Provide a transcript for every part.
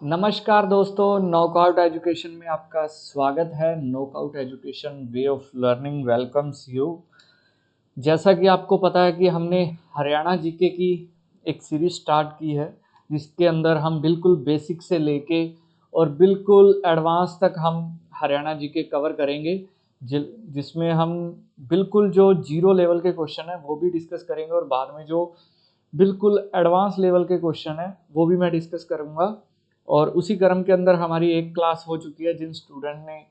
नमस्कार दोस्तों, knockout education में आपका स्वागत है। Knockout education way of learning welcomes you. जैसा कि आपको पता है कि हमने हरियाणा जीके की एक सीरीज स्टार्ट की है, जिसके अंदर हम बिल्कुल बेसिक से लेके और बिल्कुल एडवांस तक हम हरियाणा जीके कवर करेंगे, जिसमें हम बिल्कुल जो जीरो लेवल के क्वेश्चन है वो भी डिस्कस करेंगे और बाद में जो बिल्कुल एडवांस लेवल के क्वेश्चन है वो भी मैं डिस्कस करूँगा। और उसी क्रम के अंदर हमारी एक क्लास हो चुकी है। जिन स्टूडेंट ने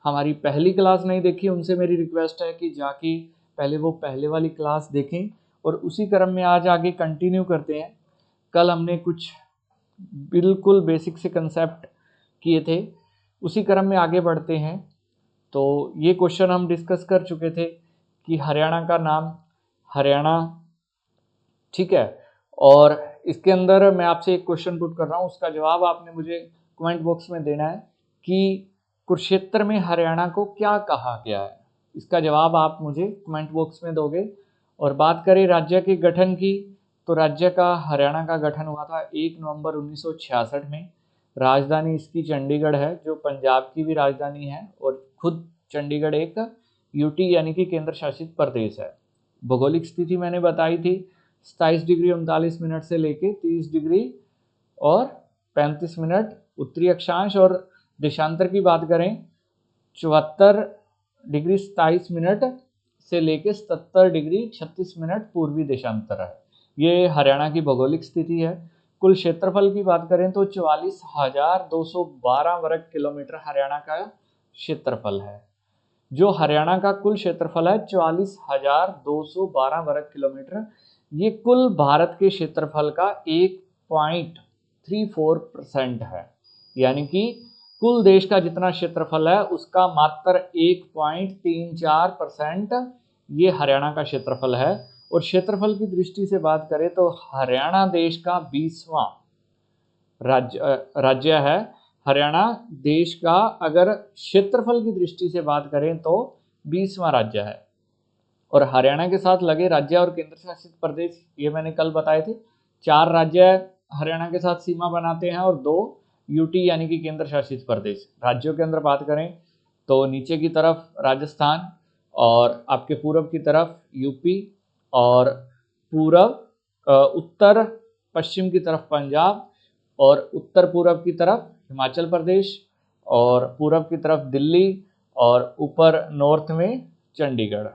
हमारी पहली क्लास नहीं देखी उनसे मेरी रिक्वेस्ट है कि जाके पहले वो पहले वाली क्लास देखें और उसी क्रम में आज आगे कंटिन्यू करते हैं। कल हमने कुछ बिल्कुल बेसिक से कंसेप्ट किए थे, उसी क्रम में आगे बढ़ते हैं। तो ये क्वेश्चन हम डिस्कस कर चुके थे कि हरियाणा का नाम हरियाणा, ठीक है। और इसके अंदर मैं आपसे एक क्वेश्चन पुट कर रहा हूँ, उसका जवाब आपने मुझे कमेंट बॉक्स में देना है कि कुरुक्षेत्र में हरियाणा को क्या कहा गया है। इसका जवाब आप मुझे कमेंट बॉक्स में दोगे। और बात करें राज्य के गठन की, तो राज्य का हरियाणा का गठन हुआ था 1 नवंबर 1966 में। राजधानी इसकी चंडीगढ़ है, जो पंजाब की भी राजधानी है, और खुद चंडीगढ़ एक यूटी यानी कि केंद्र शासित प्रदेश है। भौगोलिक स्थिति मैंने बताई थी, 27 डिग्री 39 मिनट से लेके 30 डिग्री और 35 मिनट उत्तरी अक्षांश, और देशांतर की बात करें 74 डिग्री 27 मिनट से लेके 77 डिग्री 36 मिनट पूर्वी देशांतर है। ये हरियाणा की भौगोलिक स्थिति है। कुल क्षेत्रफल की बात करें तो 44,212 वर्ग किलोमीटर हरियाणा का क्षेत्रफल है। जो हरियाणा का कुल क्षेत्रफल है 44,212 वर्ग किलोमीटर, ये कुल भारत के क्षेत्रफल का 1.34% है। यानी कि कुल देश का जितना क्षेत्रफल है उसका मात्र 1.34% ये हरियाणा का क्षेत्रफल है। और क्षेत्रफल की दृष्टि से बात करें तो हरियाणा देश का 20वां राज्य है। हरियाणा देश का अगर क्षेत्रफल की दृष्टि से बात करें तो 20वां राज्य है। और हरियाणा के साथ लगे राज्य और केंद्र शासित प्रदेश ये मैंने कल बताए थे। 4 राज्य हरियाणा के साथ सीमा बनाते हैं और 2 यूटी यानी कि केंद्र शासित प्रदेश। राज्यों के अंदर बात करें तो नीचे की तरफ राजस्थान, और आपके पूर्व की तरफ यूपी, और उत्तर पश्चिम की तरफ पंजाब, और उत्तर पूर्व की तरफ हिमाचल प्रदेश, और पूर्व की तरफ दिल्ली, और ऊपर नॉर्थ में चंडीगढ़।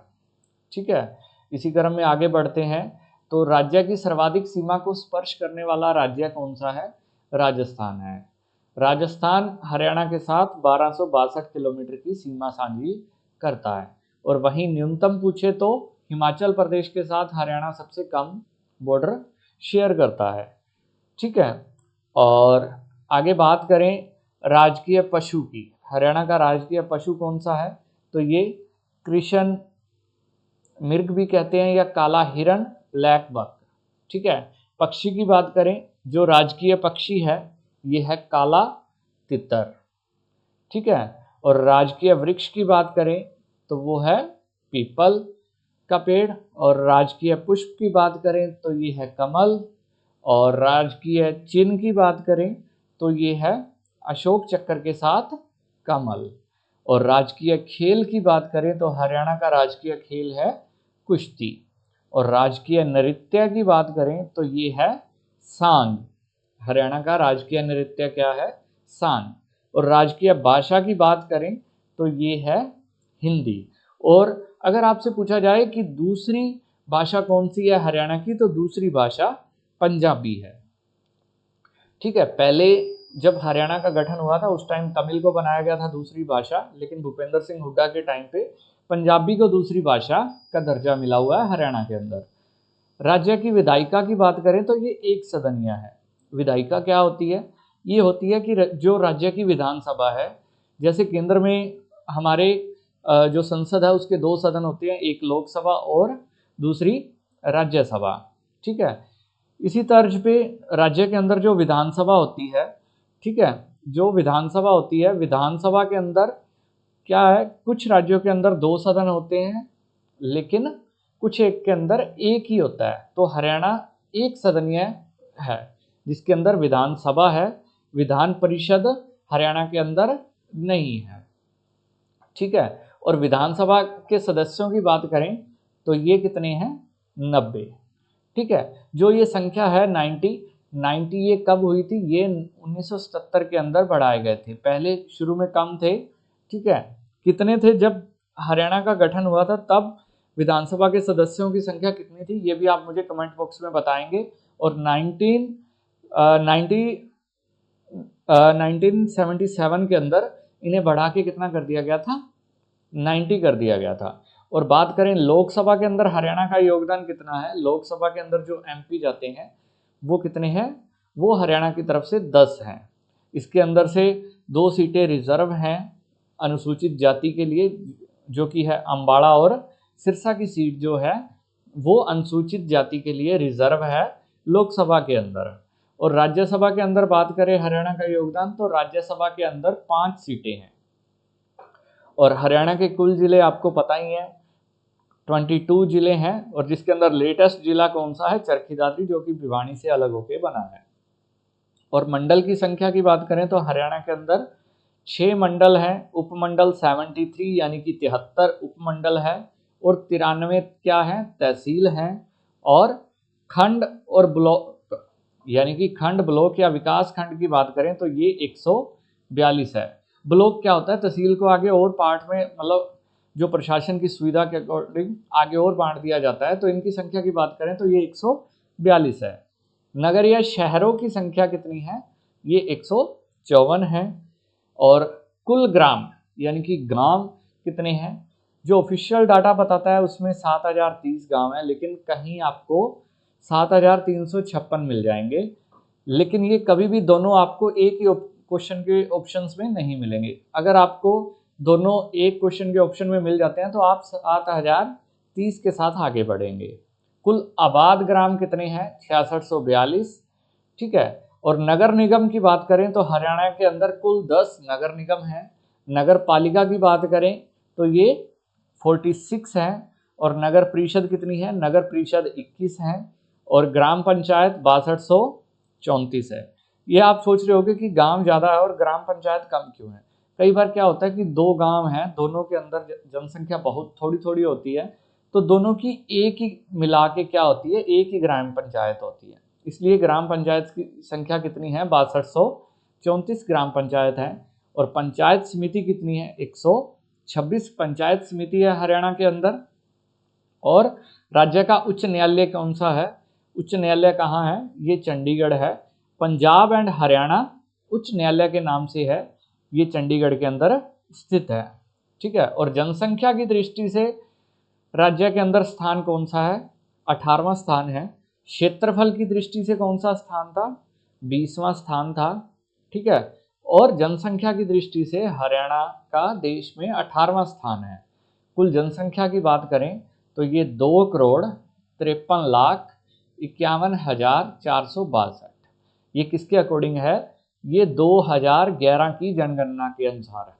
ठीक है, इसी क्रम में आगे बढ़ते हैं। तो राज्य की सर्वाधिक सीमा को स्पर्श करने वाला राज्य कौन सा है? राजस्थान है। राजस्थान हरियाणा के साथ 1262 किलोमीटर की सीमा साझी करता है। और वहीं न्यूनतम पूछे तो हिमाचल प्रदेश के साथ हरियाणा सबसे कम बॉर्डर शेयर करता है। ठीक है, और आगे बात करें राजकीय पशु की। हरियाणा का राजकीय पशु कौन सा है? तो ये कृष्ण मृग भी कहते हैं, या काला हिरण, ब्लैक बक। ठीक है, पक्षी की बात करें, जो राजकीय पक्षी है ये है काला तितर। ठीक है, और राजकीय वृक्ष की बात करें तो वो है पीपल का पेड़। और राजकीय पुष्प की बात करें तो ये है कमल। और राजकीय चिन्ह की बात करें तो ये है अशोक चक्र के साथ कमल। और राजकीय खेल की बात करें तो हरियाणा का राजकीय खेल है कुश्ती। और राजकीय नृत्य की बात करें तो ये है सांग। हरियाणा का राजकीय नृत्य क्या है? सांग। और राजकीय भाषा की बात करें तो ये है हिंदी। और अगर आपसे पूछा जाए कि दूसरी भाषा कौन सी है हरियाणा की, तो दूसरी भाषा पंजाबी है। ठीक है, पहले जब हरियाणा का गठन हुआ था उस टाइम तमिल को बनाया गया था दूसरी भाषा, लेकिन भूपेंद्र सिंह हुड्डा के टाइम पे पंजाबी को दूसरी भाषा का दर्जा मिला हुआ है हरियाणा के अंदर। राज्य की विधायिका की बात करें तो ये एक सदनीय है। विधायिका क्या होती है? ये होती है कि जो राज्य की विधानसभा है, जैसे केंद्र में हमारे जो संसद है उसके 2 सदन होते हैं, एक लोकसभा और दूसरी राज्यसभा। ठीक है, इसी तर्ज पे राज्य के अंदर जो विधानसभा होती है, ठीक है, जो विधानसभा होती है, विधानसभा के अंदर क्या है, कुछ राज्यों के अंदर 2 सदन होते हैं, लेकिन कुछ एक के अंदर एक ही होता है। तो हरियाणा एक सदनीय है, जिसके अंदर विधानसभा है, विधान परिषद हरियाणा के अंदर नहीं है, ठीक है। और विधानसभा के सदस्यों की बात करें तो ये कितने हैं, 90, ठीक है। जो ये संख्या है 90 ये कब हुई थी, ये 1977 के अंदर बढ़ाए गए थे, पहले शुरू में कम थे, ठीक है। कितने थे जब हरियाणा का गठन हुआ था, तब विधानसभा के सदस्यों की संख्या कितनी थी, ये भी आप मुझे कमेंट बॉक्स में बताएंगे। और 1977 के अंदर इन्हें बढ़ा के कितना कर दिया गया था, 90 कर दिया गया था। और बात करें लोकसभा के अंदर हरियाणा का योगदान कितना है, लोकसभा के अंदर जो एमपी जाते हैं वो कितने हैं, वो हरियाणा की तरफ से 10 हैं। इसके अंदर से 2 सीटें रिजर्व हैं अनुसूचित जाति के लिए, जो कि है अम्बाड़ा, और सिरसा की सीट जो है वो अनुसूचित जाति के लिए रिजर्व है लोकसभा के अंदर। और राज्यसभा के अंदर बात करें हरियाणा का योगदान, तो राज्यसभा के अंदर 5 सीटें हैं। और हरियाणा के कुल जिले आपको पता ही है 22 जिले हैं, और जिसके अंदर लेटेस्ट जिला कौन सा है, चरखी दादरी, जो कि भिवानी से अलग होके बना है। और मंडल की संख्या की बात करें तो हरियाणा के अंदर 6 मंडल हैं, उपमंडल 73 यानी कि 73 उपमंडल है, और 93 क्या है, तहसील हैं। और खंड और ब्लॉक यानी कि खंड, ब्लॉक या विकास खंड की बात करें तो ये 142 है। ब्लॉक क्या होता है, तहसील को आगे और पार्ट में, मतलब जो प्रशासन की सुविधा के अकॉर्डिंग आगे और बांट दिया जाता है। तो इनकी संख्या की बात करें तो ये 142 है। नगर या शहरों की संख्या कितनी है, ये 154 है। और कुल ग्राम यानी कि गांव कितने हैं, जो ऑफिशियल डाटा बताता है उसमें 7030 गांव है, लेकिन कहीं आपको 7356 मिल जाएंगे। लेकिन ये कभी भी दोनों आपको एक ही क्वेश्चन के ऑप्शंस में नहीं मिलेंगे। अगर आपको दोनों एक क्वेश्चन के ऑप्शन में मिल जाते हैं तो आप 7030 के साथ आगे बढ़ेंगे। कुल आबाद ग्राम कितने हैं, 6642, ठीक है। और नगर निगम की बात करें तो हरियाणा के अंदर कुल 10 नगर निगम हैं। नगर पालिका की बात करें तो ये 46 हैं। और नगर परिषद कितनी है, नगर परिषद 21 हैं। और ग्राम पंचायत 6234 है। ये आप सोच रहे होगे कि गांव ज़्यादा है और ग्राम पंचायत कम क्यों है। कई बार क्या होता है कि 2 गांव हैं, दोनों के अंदर जनसंख्या बहुत थोड़ी थोड़ी होती है, तो दोनों की एक ही मिला के क्या होती है, एक ही ग्राम पंचायत होती है। इसलिए ग्राम पंचायत की संख्या कितनी है, 6234 ग्राम पंचायत है। और पंचायत समिति कितनी है, 126 पंचायत समिति है हरियाणा के अंदर। और राज्य का उच्च न्यायालय कौन सा है, उच्च न्यायालय कहाँ है, ये चंडीगढ़ है। पंजाब एंड हरियाणा उच्च न्यायालय के नाम से है, ये चंडीगढ़ के अंदर स्थित है, ठीक है। और जनसंख्या की दृष्टि से राज्य के अंदर स्थान कौन सा है, 18वां स्थान है। क्षेत्रफल की दृष्टि से कौन सा स्थान था, 20वां स्थान था, ठीक है। और जनसंख्या की दृष्टि से हरियाणा का देश में 18वां स्थान है। कुल जनसंख्या की बात करें तो ये 2,53,51,462। ये किसके अकॉर्डिंग है, ये 2011 की जनगणना के अनुसार है,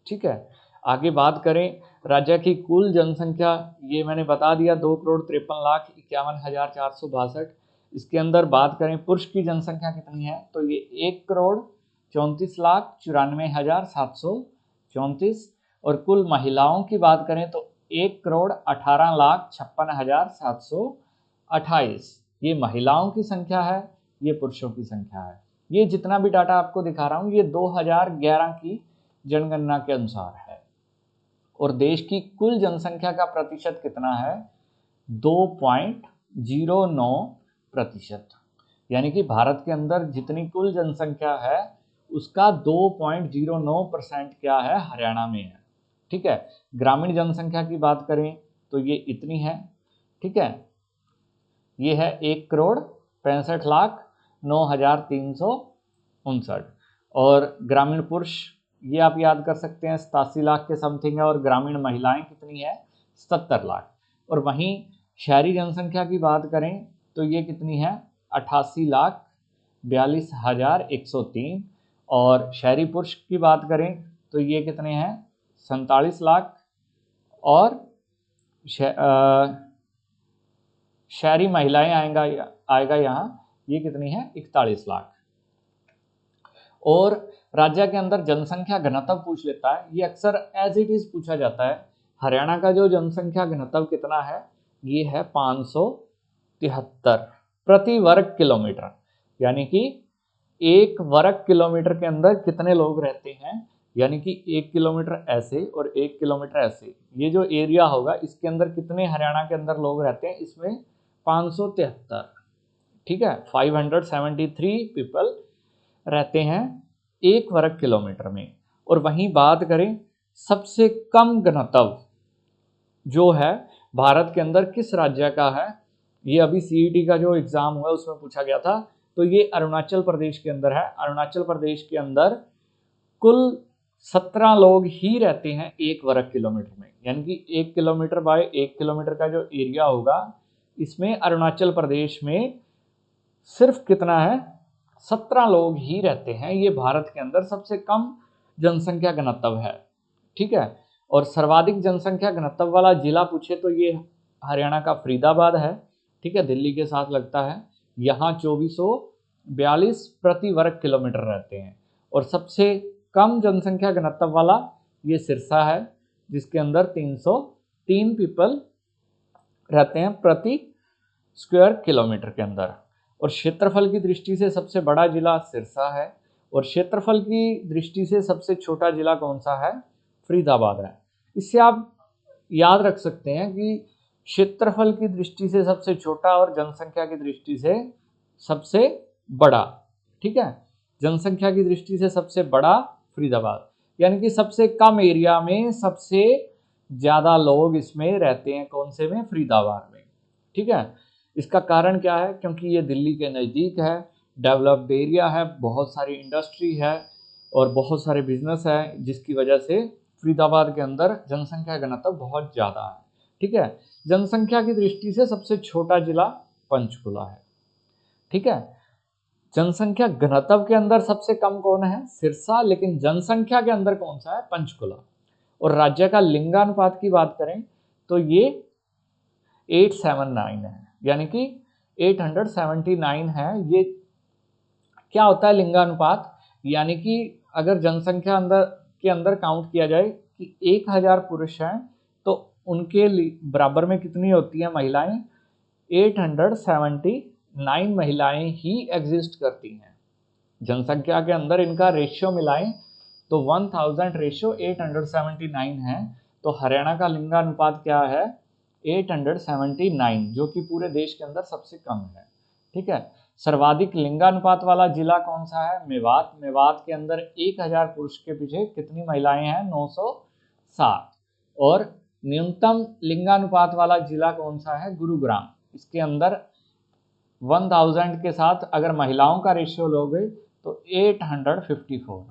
ठीक है। आगे बात करें राज्य की कुल जनसंख्या, ये मैंने बता दिया 2,53,51,462। इसके अंदर बात करें पुरुष की जनसंख्या कितनी है, तो ये 1,34,94,734। और कुल महिलाओं की बात करें तो 1,18,56,728। ये महिलाओं की संख्या है, ये पुरुषों की संख्या है। ये जितना भी डाटा आपको दिखा रहा हूँ ये 2011 की जनगणना के अनुसार है। और देश की कुल जनसंख्या का प्रतिशत कितना है, 2.09%। यानी कि भारत के अंदर जितनी कुल जनसंख्या है उसका 2.09% क्या है, हरियाणा में है, ठीक है। ग्रामीण जनसंख्या की बात करें तो ये इतनी है, ठीक है। ये है 1,65,09,359। और ग्रामीण पुरुष ये आप याद कर सकते हैं 87 लाख के समथिंग है। और ग्रामीण महिलाएं कितनी है, 77 लाख। और वहीं शहरी जनसंख्या की बात करें तो ये कितनी है, 88,42,103। और शहरी पुरुष की बात करें तो ये कितने हैं, 47 लाख। और शहरी महिलाएं आएगा यहाँ, ये कितनी है, 41 लाख। और राज्य के अंदर जनसंख्या घनत्व पूछ लेता है, ये अक्सर एज इट इज पूछा जाता है। हरियाणा का जो जनसंख्या घनत्व कितना है, ये है 573 प्रति वर्ग किलोमीटर, यानी कि 1 वर्ग किलोमीटर के अंदर कितने लोग रहते हैं, यानी कि 1 किलोमीटर ऐसे और 1 किलोमीटर ऐसे, ये जो एरिया होगा इसके अंदर कितने हरियाणा के अंदर लोग रहते हैं, इसमें 573, ठीक है, 573 पीपल रहते हैं 1 वर्ग किलोमीटर में। और वहीं बात करें सबसे कम घनत्व जो है भारत के अंदर किस राज्य का है, ये अभी सीईटी का जो एग्जाम हुआ उसमें पूछा गया था, तो ये अरुणाचल प्रदेश के अंदर है। अरुणाचल प्रदेश के अंदर कुल 17 लोग ही रहते हैं 1 वर्ग किलोमीटर में, यानी कि 1 किलोमीटर बाय 1 किलोमीटर का जो एरिया होगा इसमें अरुणाचल प्रदेश में सिर्फ कितना है, 17 लोग ही रहते हैं। ये भारत के अंदर सबसे कम जनसंख्या घनत्व है, ठीक है। और सर्वाधिक जनसंख्या घनत्व वाला जिला पूछे तो ये हरियाणा का फरीदाबाद है, ठीक है, दिल्ली के साथ लगता है। यहाँ 2442 प्रति वर्ग किलोमीटर रहते हैं। और सबसे कम जनसंख्या घनत्व वाला ये सिरसा है, जिसके अंदर 303 पीपल रहते हैं प्रति स्क्वायर किलोमीटर के अंदर। और क्षेत्रफल की दृष्टि से सबसे बड़ा जिला सिरसा है, और क्षेत्रफल की दृष्टि से सबसे छोटा जिला कौन सा है, फरीदाबाद है। इससे आप याद रख सकते हैं कि क्षेत्रफल की दृष्टि से सबसे छोटा और जनसंख्या की दृष्टि से सबसे बड़ा, ठीक है, जनसंख्या की दृष्टि से सबसे बड़ा फरीदाबाद, यानी कि सबसे कम एरिया में सबसे ज़्यादा लोग इसमें रहते हैं, कौन से में, फरीदाबाद में, ठीक है। इसका कारण क्या है, क्योंकि ये दिल्ली के नज़दीक है, डेवलप्ड एरिया है, बहुत सारी इंडस्ट्री है और बहुत सारे बिजनेस है, जिसकी वजह से फरीदाबाद के अंदर जनसंख्या घनत्व बहुत ज़्यादा है, ठीक है। जनसंख्या की दृष्टि से सबसे छोटा जिला पंचकुला है, ठीक है। जनसंख्या घनत्व के अंदर सबसे कम कौन है, सिरसा, लेकिन जनसंख्या के अंदर कौन सा है, पंचकुला। और राज्य का लिंगानुपात की बात करें तो ये 879 है, यानी कि 879 है। ये क्या होता है लिंगानुपात, यानी कि अगर जनसंख्या के अंदर काउंट किया जाए कि 1000 पुरुष हैं तो उनके बराबर में कितनी होती है महिलाएं, 879 महिलाएं ही एग्जिस्ट करती हैं। जनसंख्या के अंदर इनका रेशियो मिलाएं तो 1000 रेशियो 879 है। तो हरियाणा का लिंगानुपात क्या है, 879, जो कि पूरे देश के अंदर सबसे कम है, ठीक है। सर्वाधिक लिंगानुपात वाला जिला कौन सा है, मेवात। मेवात के अंदर 1000 पुरुष के पीछे कितनी महिलाएं हैं, 907। और न्यूनतम लिंगानुपात वाला जिला कौन सा है, गुरुग्राम। इसके अंदर 1000 के साथ अगर महिलाओं का रेशियो लोगे तो 854,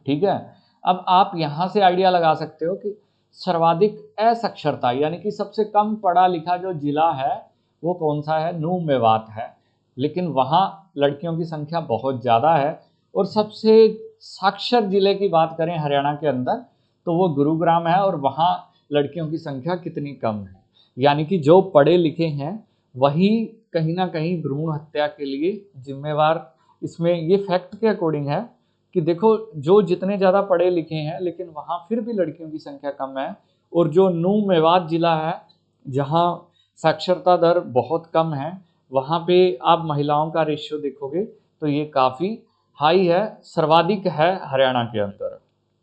ठीक है। अब आप यहाँ से आइडिया लगा सकते हो कि सर्वाधिक असाक्षरता यानी कि सबसे कम पढ़ा लिखा जो जिला है वो कौन सा है, नूह मेवात है। लेकिन वहाँ लड़कियों की संख्या बहुत ज़्यादा है। और सबसे साक्षर जिले की बात करें हरियाणा के अंदर तो वो गुरुग्राम है, और वहाँ लड़कियों की संख्या कितनी कम है, यानी कि जो पढ़े लिखे हैं वही कहीं ना कहीं भ्रूण हत्या के लिए जिम्मेवार। इसमें ये फैक्ट के अकॉर्डिंग है कि देखो जो जितने ज़्यादा पढ़े लिखे हैं लेकिन वहाँ फिर भी लड़कियों की संख्या कम है। और जो नूह मेवात जिला है जहाँ साक्षरता दर बहुत कम है, वहाँ पे आप महिलाओं का रेशियो देखोगे तो ये काफ़ी हाई है, सर्वाधिक है हरियाणा के अंदर,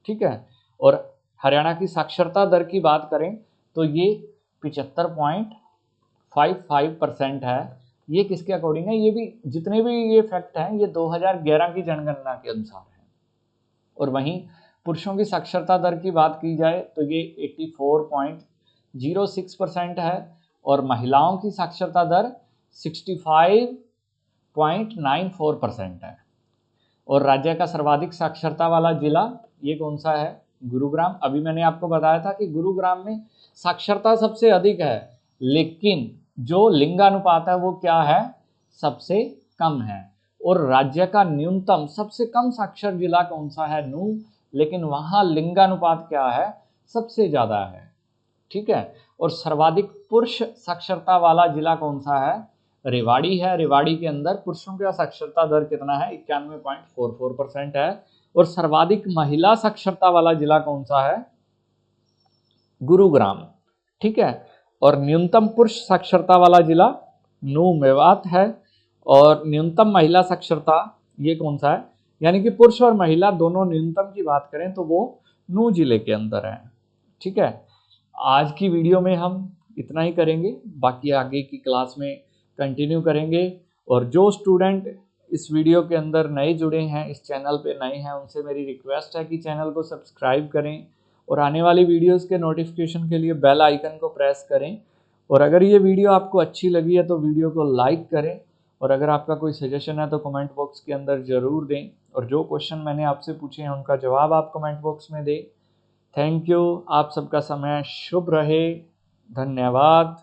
ठीक है। और हरियाणा की साक्षरता दर की बात करें तो ये 75.55% है। ये किसके अकॉर्डिंग है, ये भी जितने भी ये फैक्ट हैं ये 2011 की जनगणना के अनुसार है। और वहीं पुरुषों की साक्षरता दर की बात की जाए तो ये 84.06% है, और महिलाओं की साक्षरता दर 65.94% है। और राज्य का सर्वाधिक साक्षरता वाला जिला ये कौन सा है, गुरुग्राम। अभी मैंने आपको बताया था कि गुरुग्राम में साक्षरता सबसे अधिक है, लेकिन जो लिंगानुपात है वो क्या है, सबसे कम है। और राज्य का न्यूनतम सबसे कम साक्षर जिला कौन सा है, नूह, लेकिन वहाँ लिंगानुपात क्या है, सबसे ज़्यादा है, ठीक है। और सर्वाधिक पुरुष साक्षरता वाला जिला कौन सा है, रेवाड़ी है। रेवाड़ी के अंदर पुरुषों का साक्षरता दर कितना है? 91.44% है। और सर्वाधिक महिला साक्षरता वाला जिला कौन सा है? गुरुग्राम। ठीक है। और न्यूनतम पुरुष साक्षरता वाला जिला नू मेवात है। और न्यूनतम महिला साक्षरता ये कौन सा है? यानी कि पुरुष और महिला दोनों न्यूनतम की बात करें तो वो नू जिले के अंदर है। ठीक है। आज की वीडियो में हम इतना ही करेंगे, बाकी आगे की क्लास में कंटिन्यू करेंगे। और जो स्टूडेंट इस वीडियो के अंदर नए जुड़े हैं, इस चैनल पे नए हैं, उनसे मेरी रिक्वेस्ट है कि चैनल को सब्सक्राइब करें और आने वाली वीडियोस के नोटिफिकेशन के लिए बेल आइकन को प्रेस करें। और अगर ये वीडियो आपको अच्छी लगी है तो वीडियो को लाइक करें। और अगर आपका कोई सजेशन है तो कमेंट बॉक्स के अंदर ज़रूर दें। और जो क्वेश्चन मैंने आपसे पूछे हैं उनका जवाब आप कमेंट बॉक्स में दें। Thank you. आप सबका समय शुभ रहे। धन्यवाद।